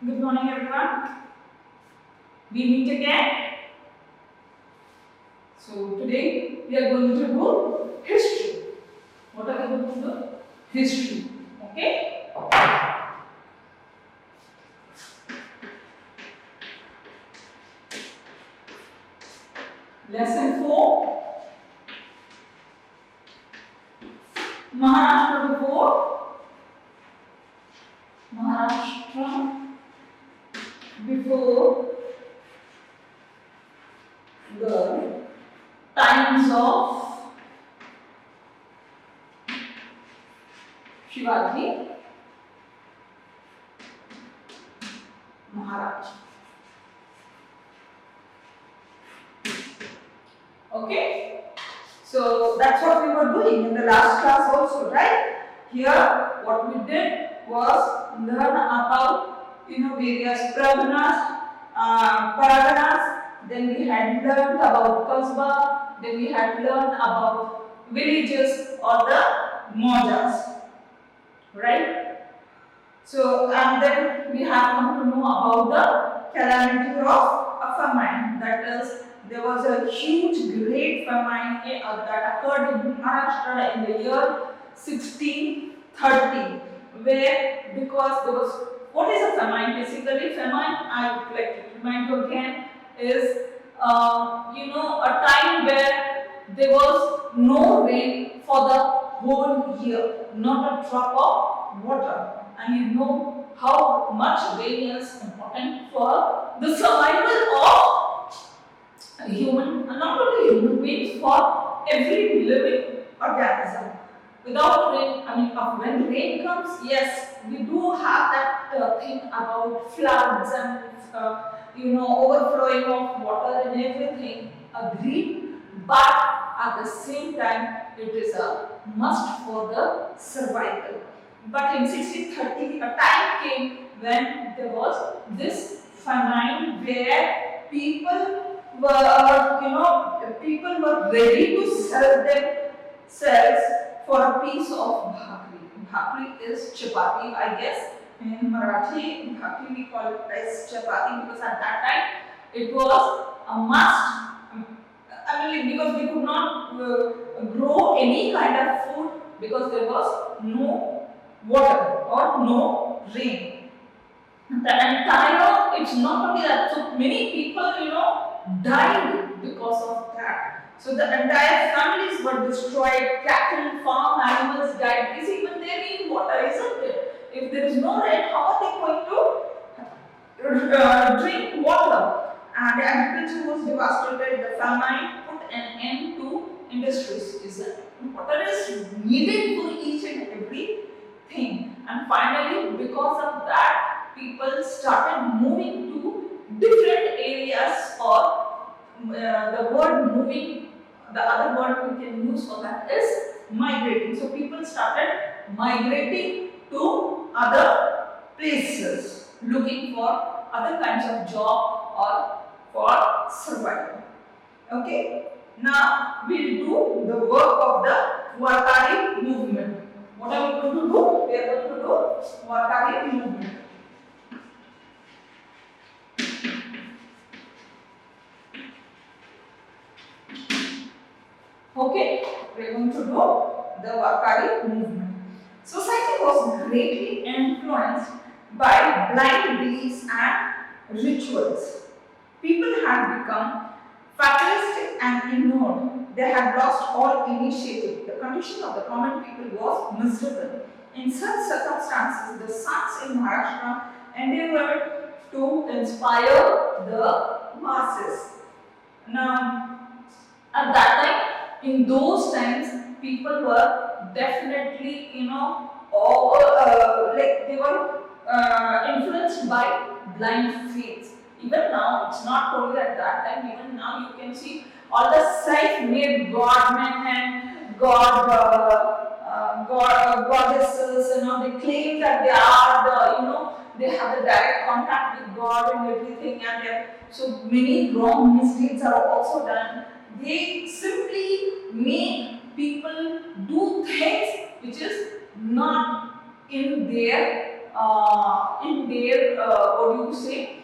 Good morning, everyone. We meet again. So today we are going to do history. What are we going to do? History. Okay. Lesson 4. Maharashtra before. Maharashtra before the times of Shivaji Maharaj. Okay, so that's what we were doing in the last class also, right? Here, what we did was learn about various paraganas. Then we had learned about kasbah. Then we had learned about villages or the mojas, right? So, and then we have come to know about the calamity of a famine. That is, there was a huge, great famine that occurred in Maharashtra in the year 1630, where because there was what is a famine? Basically, famine, I would like to remind you again, is a time where there was no rain for the whole year, not a drop of water. And you know how much rain is important for the survival of not only human beings, for every living organism. Without rain, when rain comes, yes, we do have that thing about floods and overflowing of water and everything. Agreed, but at the same time, it is a must for the survival. But in 1630, a time came when there was this famine where people were ready to sell themselves for a piece of bhakri. Bhakri is chapati, I guess. In Marathi, bhakri we call it as chapati because at that time it was a must. Because we could not grow any kind of food because there was no water or no rain. The entire, it's not only that, so many people, died because of that. So the entire families were destroyed, cattle, farm animals died. Because even they need water, isn't it? If there is no rain, how are they going to drink water? And the agriculture was devastated, the famine put an end to industries. Water is needed for each and every thing. And finally, because of that, people started moving to different areas, or the word moving, the other word we can use for that is migrating. So people started migrating to other places, looking for other kinds of job or for survival. Okay, now we'll do the work of the Warkari movement. What are we going to do? We are going to do Warkari movement. Okay, we are going to do the Warkari movement. Society was greatly influenced by blind beliefs and rituals. People had become fatalistic and ignored. They had lost all initiative. The condition of the common people was miserable. In such circumstances, the sons in Maharashtra endeavored to inspire the masses. Now, at that time, in those times, people were definitely, they were influenced by blind faith. Even now, it's not only at that time, even now you can see all the self-made godmen and goddesses, they claim that they are they have a direct contact with God and everything, and so many wrong misdeeds are also done. They simply make people do things which is not in their what do you say,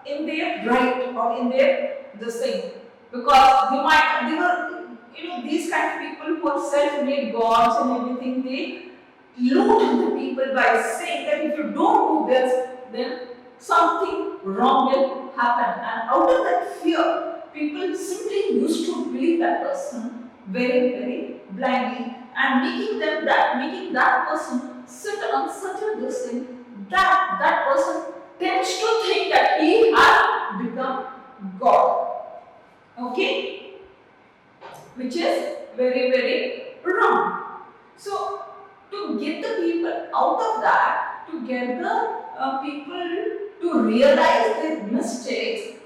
in their right or in their this thing, because they were, these kind of people who are self-made gods and everything, they loot the people by saying that if you don't do this, then something wrong will happen. And out of that fear, people simply used to believe that person very, very blindly, and making that person sit on such a distance that that person tends to think that he has become God. Okay? Which is very, very wrong. So, to get the people out of that, to get the people to realize their mistakes,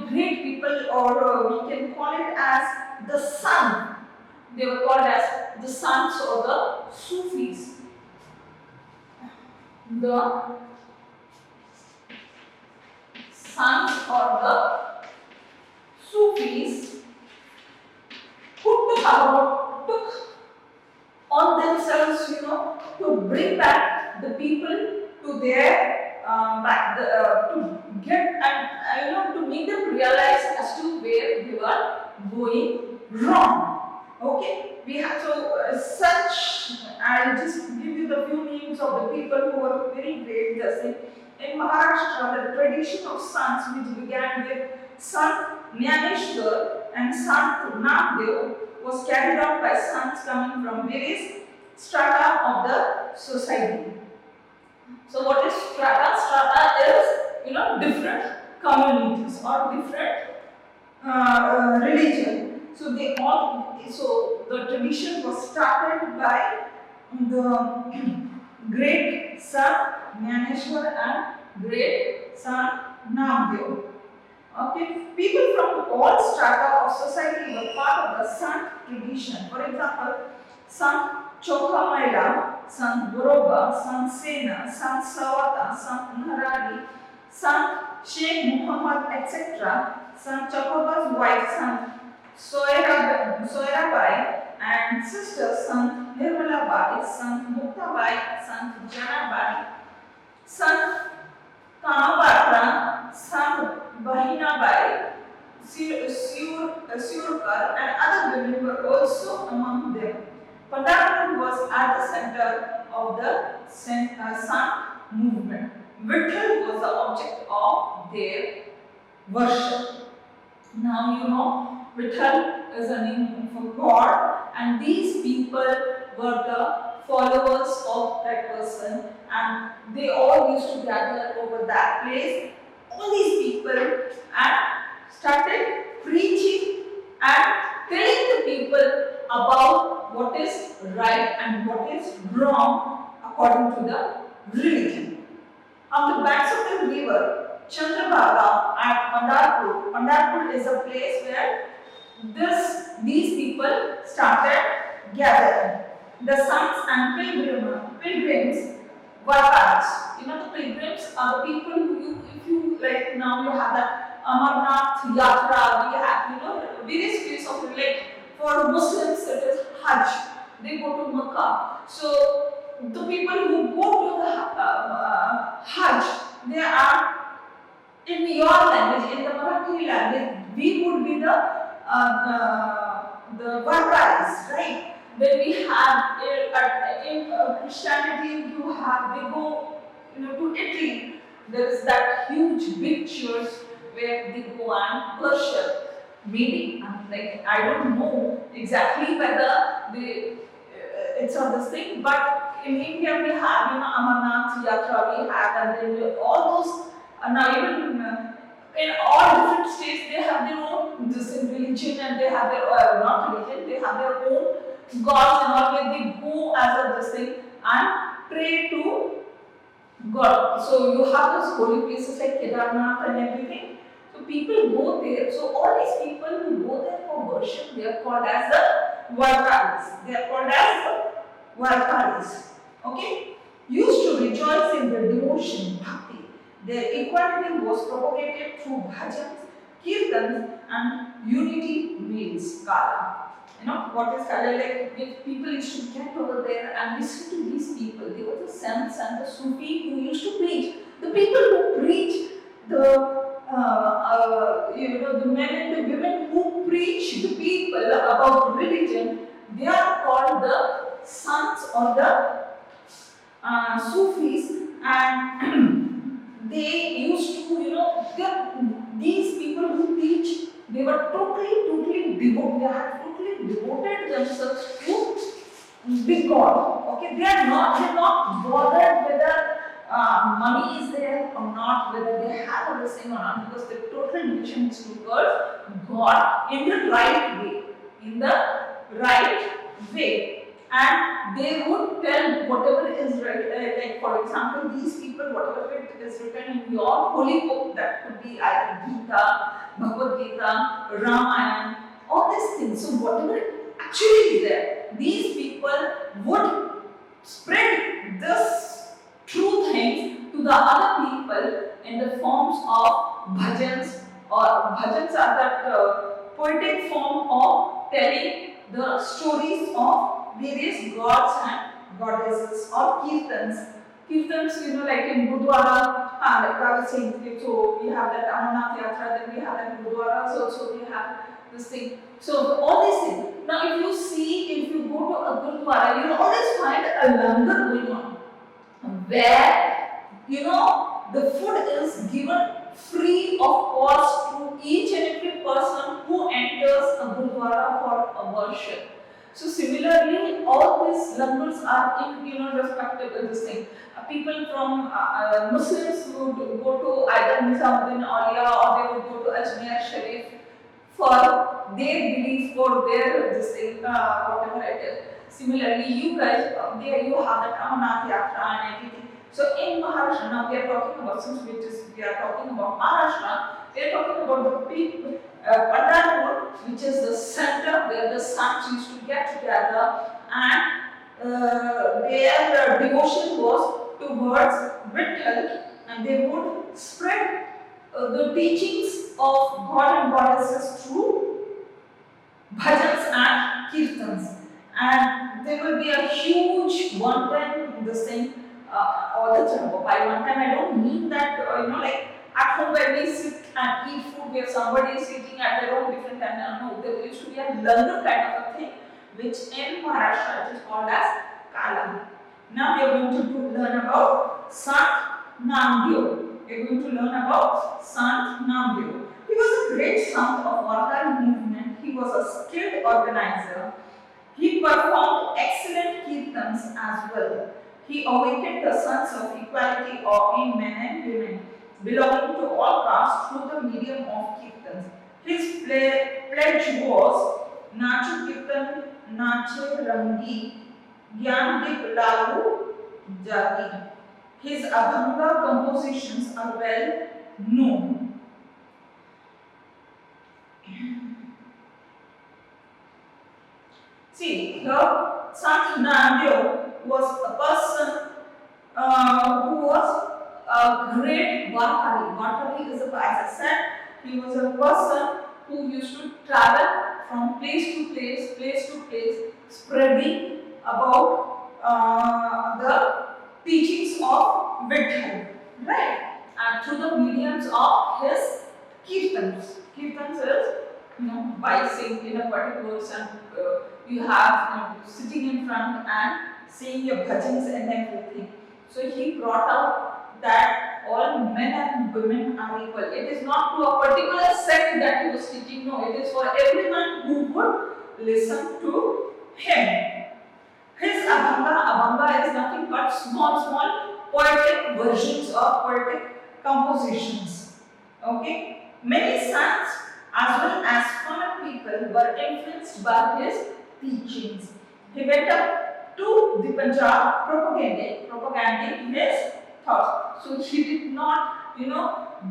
great people, or we can call it as the sun. They were called as the sons or the Sufis. The sons or the Sufis who took on themselves, to bring back the people to their to get and to make them realize as to where they were going wrong. Okay, we have such. I'll just give you the few names of the people who were very great. Just in Maharashtra, the tradition of sons, which began with Sant Jnaneshwar and Sant Namdev, was carried out by sons coming from various strata of the society. So what is strata? Strata is, different communities or different religion. So the tradition was started by the great son Jnaneshwar and great son Namdev. Okay, people from all strata of society were part of the Sant tradition. For example, Sant Chokhamaila, Sant Boroba, Sant Sena, Sant Sawata, Sant Naharari, Sant Sheikh Muhammad, etc. Sant Chakoba's wife, Sant Soirabai, and sister Sant Nirmalabai, Sant Muktabai, Sant Janabai, Sant Kanabatra, Sant Bahinabai, Surkar, and other women were also among them. Pandharpur was at the center of the Sant movement. Vitthal was the object of their worship. Now Vitthal is a name for God, and these people were the followers of that person, and they all used to gather over that place. All these people and started preaching and telling the people about what is right and what is wrong according to the religion. On the banks of the river Chandrabhaga at Pandharpur, Pandharpur is a place where these people started gathering. The sons and pilgrims were parents. The pilgrims are the people who if you like now you have the Amarnath Yatra, we have various ways of like for Muslims it is Hajj. They go to Makkah. So the people who go to the Hajj, they are in your language, in the Marathi language, we would be the Varvaris, right? Then we have in Christianity, they go to Italy. There is that huge big church where they go and worship. Maybe I don't know exactly whether it's on this thing, but in India we have Amarnath Yatra we have, and then all those now even in all different states they have their own religion, and they have their not religion, they have their own gods and all, where they go as a this thing and pray to God. So you have those holy places like Kedarnath and everything. So people go there. So all these people who go there for worship, they are called as the Varkaris. They are called as the Varkaris. Okay? Used to rejoice in their devotion, bhakti. Their equality was propagated through bhajans, kirtans, and unity meals, kala. What is Khalil like? If people used to get over there and listen to these people. They were the saints and the Sufi who used to preach. The people who preach, the men and the women who preach the people about religion, they are called the sons or the Sufis, and they used to, these people who teach, they were totally devoted, they had totally devoted themselves to big God. Okay, they're not bothered whether money is there or not, whether they have a blessing or not, because their total mission is towards God in the right way, in the right way. And they would tell whatever is right, like for example, these people, whatever it is written in your holy book, that could be either Gita, Bhagavad Gita, Ramayana, all these things. So whatever actually is there, these people would spread this true things to the other people in the forms of bhajans, or bhajans are that poetic form of telling the stories of various gods and goddesses, or kirtans. Kirtans, like in Gurdwara, like I was saying, so we have that Amarnath Yatra, then we have that Gurdwaras also, we have this thing. So all these things. Now if you go to a Gurdwara, you will always find a langar going on, where the food is given free of cost to each and every person who enters a Gurdwara for a worship. So similarly, all these langars are in respective of this thing. People from Muslims would go to either Nizamuddin Aulia, or they would go to Ajmer Sharif for their belief, for their this thing, whatever it is. Similarly, you guys, there you have that Amarnath Yatra and everything. So in Maharashtra, now we are talking about, since we are talking about Maharashtra, we are talking about the people, Pandharpur, which is the center where the saints used to get together, and their devotion was towards Vitthal, and they would spread the teachings of God and goddesses through bhajans and kirtans. And there will be a huge one time this thing all the time. By one time, I don't mean that, like at home where we sit and eat food where somebody is eating at their own different time. No, there used to be a langar kind of a thing, which in Maharashtra it is called as Kalam. Now we are going to learn about Sant Namdev. We are going to learn about Sant Namdev. He was a great sant of Varkar movement. He was a skilled organizer. He performed excellent kirtans as well. He awakened the sense of equality in men and women belonging to all castes through the medium of kirtans. His pledge was Nachu Kirtan, Nache Rangi, Gyan Dip Lalu Jati. His Abhanga compositions are well known. See, here Sant Namdev was a person who was a great Varkari. Varkari is, as I said, he was a person who used to travel from place to place, spreading about the teachings of Vitthal, right? And through the mediums of his kirtans. Kirtans is, by saying in a particular verse, and you have sitting in front and saying your bhajans and everything. So he brought out that all men and women are equal. It is not to a particular sect that he was teaching, no, it is for everyone who would listen to him. His Abhanga is nothing but small poetic versions or poetic compositions. Okay? Many saints as well as common people were influenced by his teachings. He went up to the Punjab propagating his thoughts. So he did not,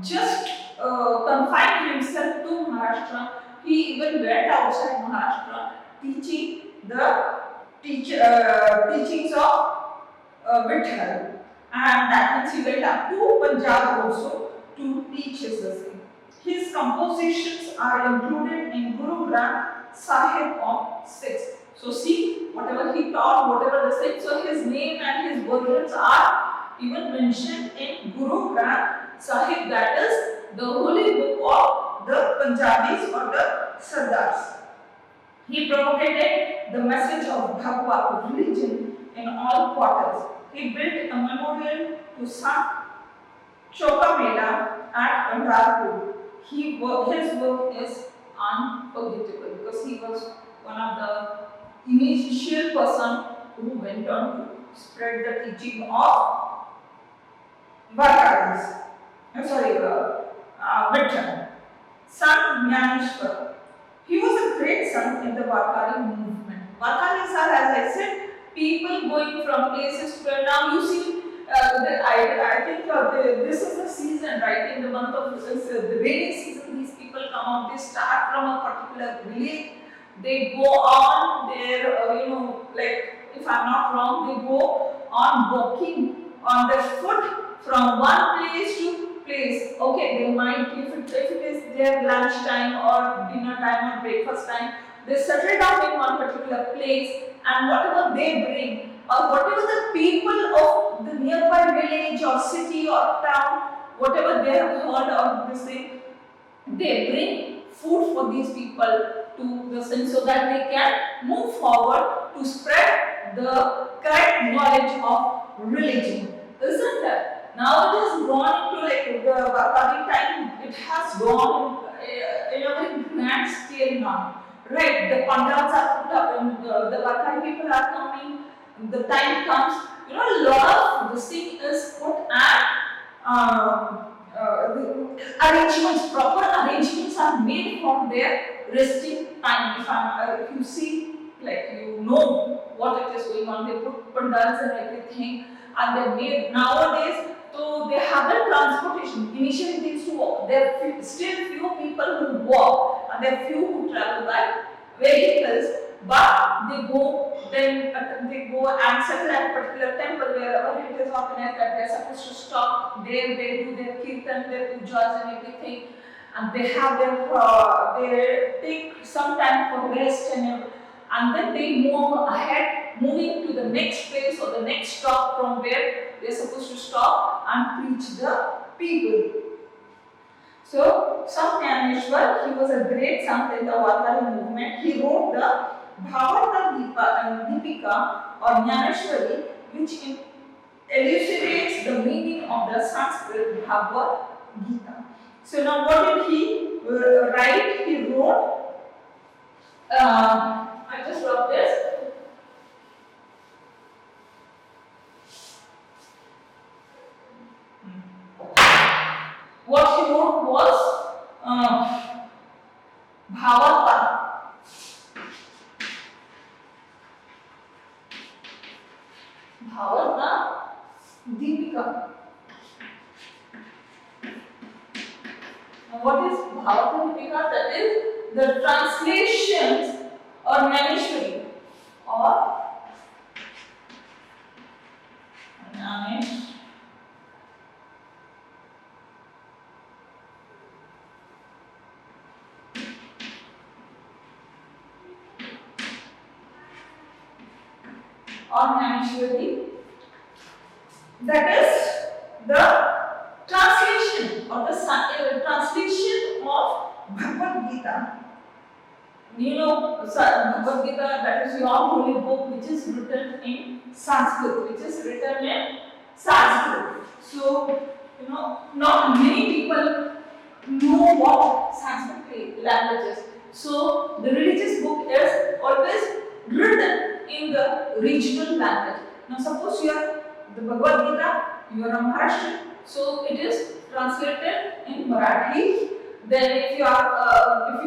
just confine himself to Maharashtra. He even went outside Maharashtra teaching the teachings of Vitthal. And that means he went up to Punjab also to teach his lesson. His compositions are included in Guru Granth Sahib of Sikhs. So see, whatever he taught, whatever the Sikhs, so his name and his versions are even mentioned in Guru Granth Sahib, that is the holy book of the Punjabis or the Sardars. He propagated the message of Bhagavad religion in all quarters. He built a memorial to Sant Chokamela at Pandharpur. His work is unforgettable because he was one of the initial person who went on to spread the teaching of Varkadis. Vittal. Sant Jnaneshwar. He was a great son in the Varkari movement. Varkaris are, as I said, people going from places to now you see. I think this is the season, right? In the month of the rainy season, these people come out. They start from a particular village. They go on their, like if I'm not wrong, they go on walking on their foot from one place to place. Okay, they might, if it is their lunch time or dinner time or breakfast time, they settle down in one particular place, and whatever they bring or whatever the people of the nearby village or city or town, whatever they have heard of this thing, they bring food for these people to the sense so that they can move forward to spread the correct knowledge of religion. Isn't it? Now it has gone into like the Varkari time, it has gone in a very grand scale now. Right, the pandals are put up and the Varkari people are coming, the time comes, a lot of this thing is put at the arrangements, proper arrangements are made for their resting time. If you see, like you know what it is going on, they put pandals and everything, and they made nowadays. So they have the transportation. Initially they used to walk. There are still few people who walk, and there are few who travel by vehicles. But they go and settle at a particular temple wherever it is organized that they are supposed to stop. There they do their kirtan, their pujas and everything, and they have they take some time for rest and then they move ahead, moving to the next place or the next stop from where they are supposed to stop and preach the people. So, Sant Jnaneshwar, he was a great sant in the Varkari movement. He wrote the Bhavarta Deepika or Jnaneshwari, which elucidates the meaning of the Sanskrit Bhagavad Gita. So now what did he write? He wrote, I just wrote this. What he wrote was Bhavarta. Bhavarta Deepika. Now what is Bhavarta Deepika? That is the translations or Jnaneshwari or Jnaneshwari. That is the translation or the translation of Bhagavad Gita. Bhagavad Gita, that is your holy book, which is written in Sanskrit. So, not many people know what Sanskrit language is. So, the religious book is always written in the regional language. Now, suppose you are the Bhagavad Gita, you are a Maharashtrian, so it is translated in Marathi. Then, if you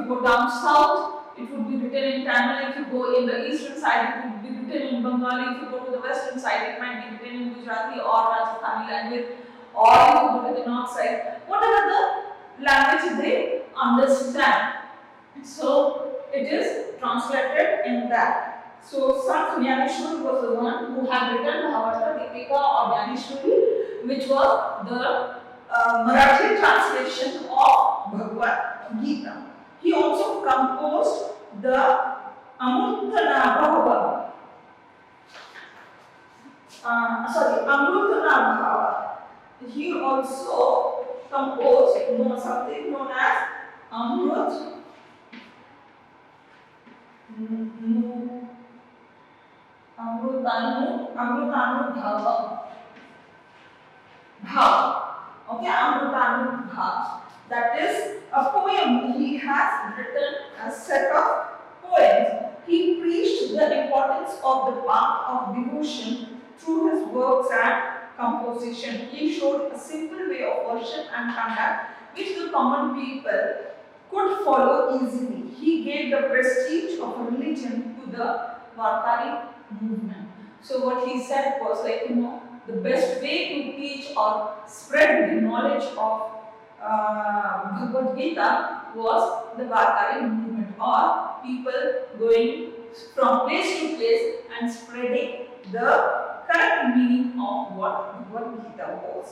go down south, it would be written in Tamil. If you go in the eastern side, it would be written in Bengali. If you go to the western side, it might be written in Gujarati or Rajasthani language. Or if you go to the north side, whatever the language they understand. So it is translated in that. So Sant Jnaneshwar was the one who had written Bhavarta Deepika or Jnaneshwari, which was the Marathi translation of Bhagavad Gita. He also composed the Amrutanabhava. Amrutanabhava. He also composed something known as Amrut Amrutanu Bhava. Okay, Amrutanu Bhava. That is a poem. He has written a set of poems. He preached the importance of the path of devotion through his works and composition. He showed a simple way of worship and conduct which the common people could follow easily. He gave the prestige of religion to the Vartari movement. So what he said was like, the best way to teach or spread the knowledge of Bhagavad Gita was the Vartari movement, or people going from place to place and spreading the correct meaning of what Bhagavad Gita was.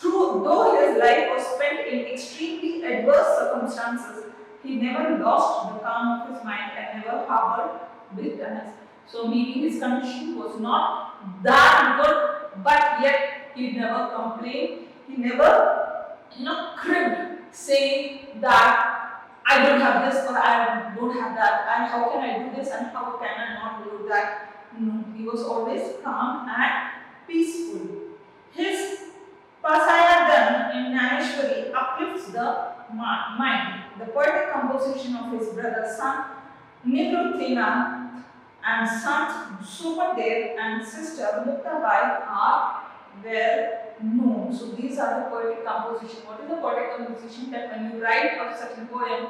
Though his life was spent in extremely adverse circumstances, he never lost the calm of his mind and never harbored bitterness. So maybe his condition was not that good, but yet he never complained. He never, cribbed, saying that I don't have this or I don't have that, and how can I do this and how can I not do that. No, he was always calm and peaceful. His Pasayadan in Naneshwari uplifts the mind. The poetic composition of his brother son Nivrutina and Sant Supadev and sister Muktabai are well known. So these are the poetic composition. What is the poetic composition? That when you write a certain poem,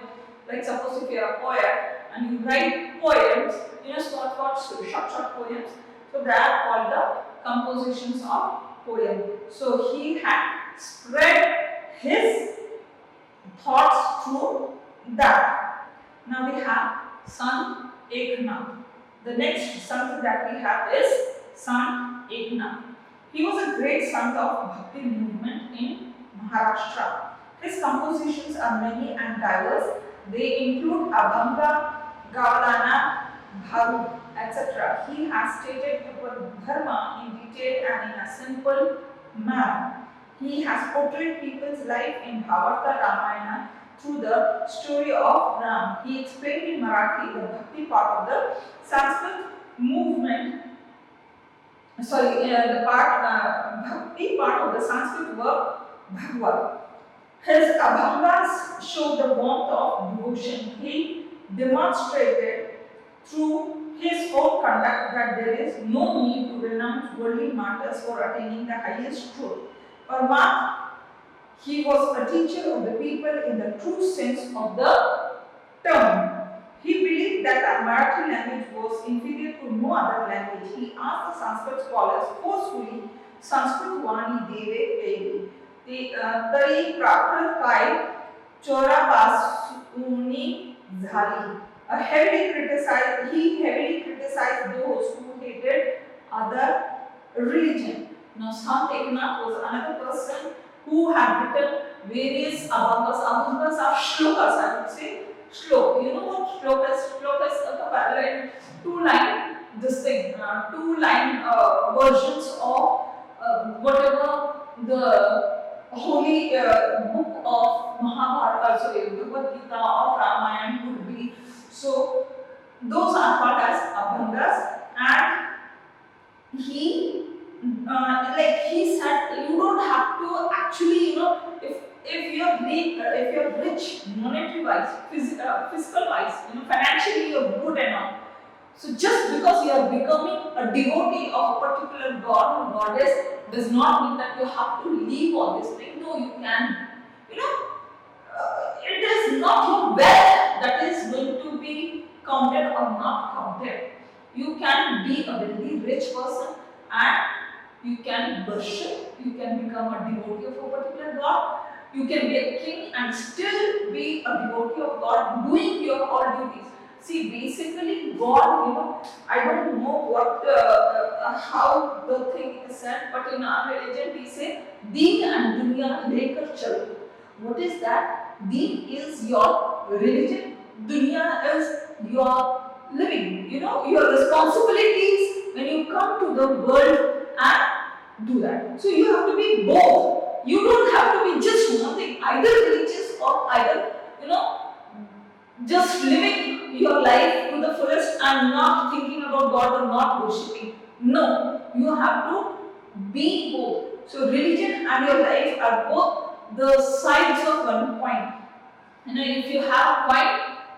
like suppose if you are a poet and you write poems, short poems. So they are called the compositions of poem. So he had spread his thoughts through that. Now we have Sant Eknath. The next sant that we have is Sant Eknath. He was a great sant of Bhakti movement in Maharashtra. His compositions are many and diverse. They include Abhanga, Gavalana, Bharu, etc. He has stated Dharma in detail and in a simple manner. He has portrayed people's life in Bhavarta Ramayana through the story of Ram. He explained in Marathi the Bhakti part of the Sanskrit movement. The Bhakti part of the Sanskrit work Bhagavad. His Abhangas show the warmth of devotion. He demonstrated through his own conduct that there is no need to renounce worldly matters for attaining the highest truth. Parmat, he was a teacher of the people in the true sense of the term. He believed that the Marathi language was inferior to no other language. He asked the Sanskrit scholars forcefully, Sanskrit Vani Deve Evi. Tari Prakrit Kai Chorapasuni Zali. He heavily criticized those who hated other religion. Now, Sant Eknath was another person who had written various abhangas. Abhangas are shlokas, I would say. Shlok. You know what shlok is? Shlok is a parallel two-line versions of whatever the holy book of Bhagavad Gita or Ramayana would be. So those are called as abhangas, and he said you don't have to actually, if you're rich monetary wise, fiscal wise, financially you're good and all. So just because you are becoming a devotee of a particular god or goddess does not mean that you have to leave all this thing. No, you can. It is not your wealth that is going to be counted or not counted. You can be a very rich person and you can worship, you can become a devotee of a particular god, you can be a king and still be a devotee of God doing your all duties. See, basically God, I don't know how the thing is said, but in our religion we say, Deen and Dunya lekar chalo. What is that? Deen is your religion, Dunya is you are living. Your responsibilities when you come to the world and do that. So you have to be both. You don't have to be just one thing, either religious or either, just living your life to the fullest and not thinking about God or not worshipping. No, you have to be both. So religion and your life are both the sides of one coin. If you have a coin,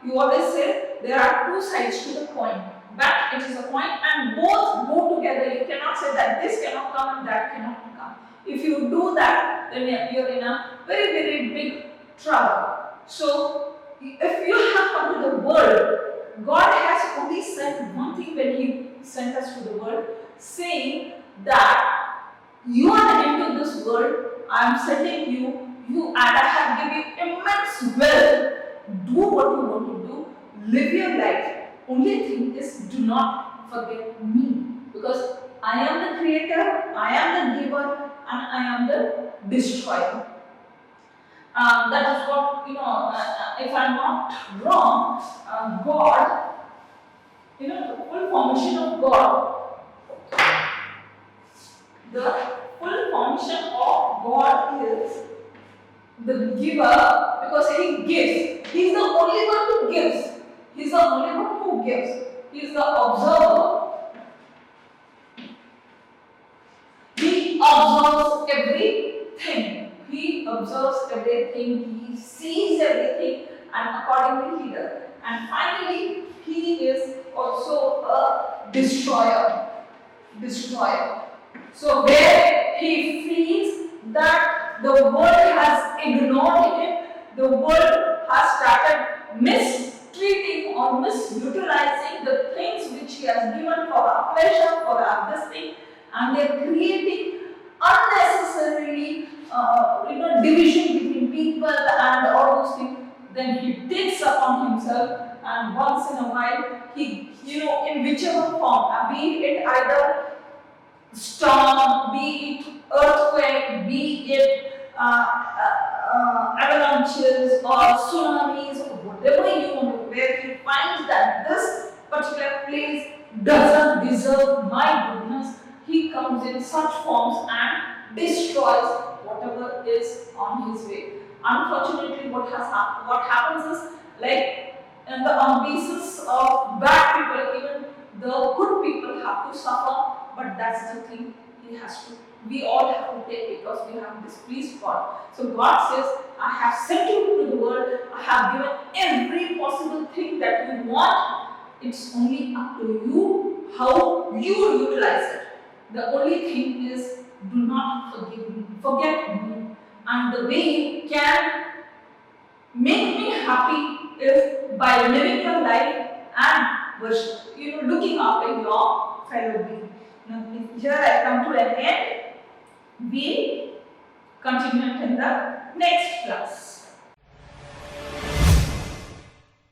you always say there are two sides to the coin. But it is a coin and both go together. You cannot say that this cannot come and that cannot come. If you do that, then you're in a very, very big trouble. So, if you have come to the world, God has only said one thing when He sent us to the world, saying that you are into this world, I am sending you and I have given you immense wealth. Do what you want to do, live your life. Only thing is, do not forget me, because I am the creator, I am the giver, and I am the destroyer. That is what, if I'm not wrong, God, the full formation of God, the full formation of God is the giver, because He gives. He is the only one who gives. He is the only one who gives. He is the observer. He observes everything. He observes everything. He sees everything, and accordingly He does. And finally, He is also a destroyer. Destroyer. So where He feels that the world has ignored Him, the world has started mistreating or misutilizing the things which He has given for our pleasure, for our this thing, and they are creating unnecessarily division between people and all those things. Then He takes upon Himself, and once in a while He, in whichever form, be it either storm, be it earthquake, be it avalanches or tsunamis, or whatever you want to, where He finds that this particular place doesn't deserve my goodness, He comes in such forms and destroys whatever is on His way. Unfortunately, what happens is, like on the basis of bad people, even the good people have to suffer. But that's the thing, we all have to take, because we have displeased God. So God says, I have sent you to the world, I have given every possible thing that you want. It's only up to you how you utilize it. The only thing is, do not forget me. And the way you can make me happy is by living your life and worship, looking after your fellow being. Now, here I come to an end. We'll continue in the next class.